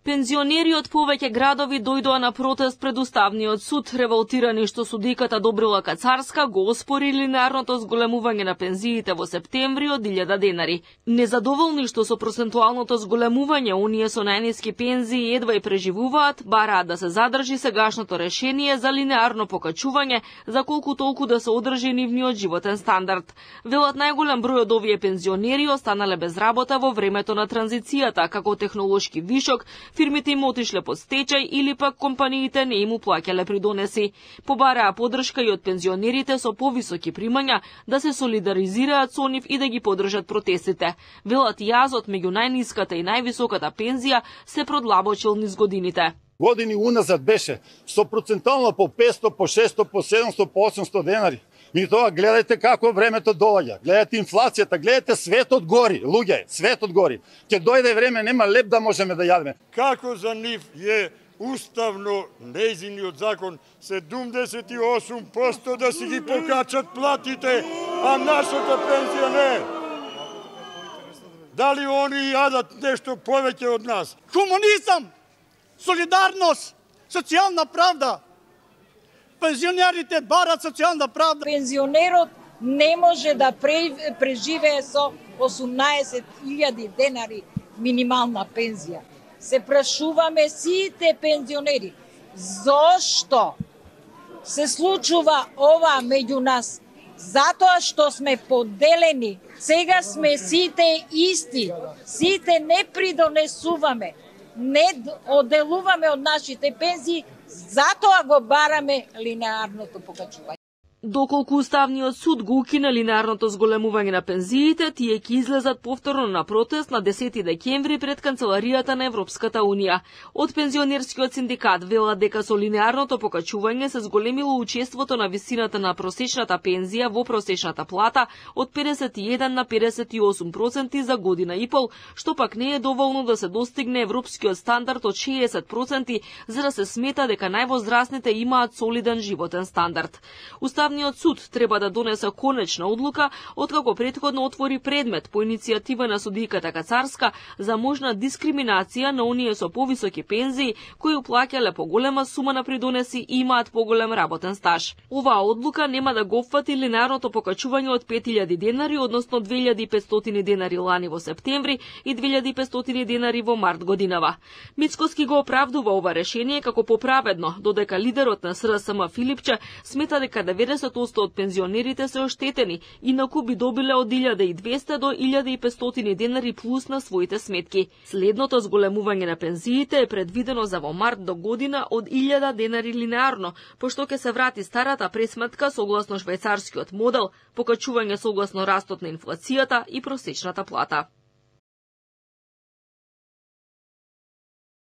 Пензионери од повеќе градови дојдоа на протест пред Уставниот суд, револтирани што судиката Добрила Кацарска го оспори линеарното зголемување на пензиите во септември од 1000 денари. Незадоволни што со процентуалното зголемување оние со најниски пензии едва и преживуваат, бараат да се задржи сегашното решение за линеарно покачување за колку толку да се одржи нивниот животен стандард. Велат најголем број од овие пензионери останале без работа во времето на транзицијата, како технолошки вишок, фирмите им отишле под стечај или пак компаниите не им уплаќале придонеси. Побараа поддршка и од пензионерите со повисоки примања да се солидаризираат со нив и да ги поддржат протестите. Велат јазот меѓу најниската и највисоката пензија се продлабочил низ годините. Години уназад беше 100% по 500, по 600, по 700, по 800 денари. И тоа гледајте како времето доаѓа, гледајте инфлацијата, гледајте светот гори, луѓе, светот гори. Ќе дојде време, нема леп да можеме да јадеме. Како за нив е уставно нејзиниот закон 78% да си ги покачат платите, а нашата пензија не. Дали они јадат нешто повеќе од нас? Комунизам, солидарност, социјална правда. Пензионерите барат социјална правда. Пензионерот не може да преживее со 18.000 денари минимална пензија. Се прашуваме сите пензионери, зошто се случува ова меѓу нас? Затоа што сме поделени. Сега сме сите исти. Сите не придонесуваме. Не оделуваме од нашите пензии, затоа го бараме линеарното покачување. Доколку Уставниот суд го укина линеарното зголемување на пензиите, тие ќе излезат повторно на протест на 10 декември пред канцеларијата на Европската унија. Од пензионерскиот синдикат велат дека со линеарното покачување се зголемило учеството на висината на просечната пензија во просечната плата од 51 на 58% за година и пол, што пак не е доволно да се достигне европскиот стандард од 60% за да се смета дека највозрасните имаат солиден животен стандард. Уставниот суд треба да донесе конечна одлука откако претходно отвори предмет по иницијатива на судиката Кацарска за можна дискриминација на оние со повисоки пензии кои уплаќале поголема сума на придонеси и имаат поголем работен стаж. Оваа одлука нема да го опфати линеарното покачување од 5000 денари, односно 2500 денари лани во септември и 2500 денари во март годинава. Мицкоски го оправдува ова решение како поправедно, додека лидерот на СРСМ Филипче смета дека 90% од пензионерите се оштетени, инаку би добиле од 1200 до 1500 денари плюс на своите сметки. Следното зголемување на пензиите е предвидено за во март до година од 1000 денари линеарно, пошто ќе се врати старата пресметка согласно швајцарскиот модел, покачување согласно растот на инфлацијата и просечната плата.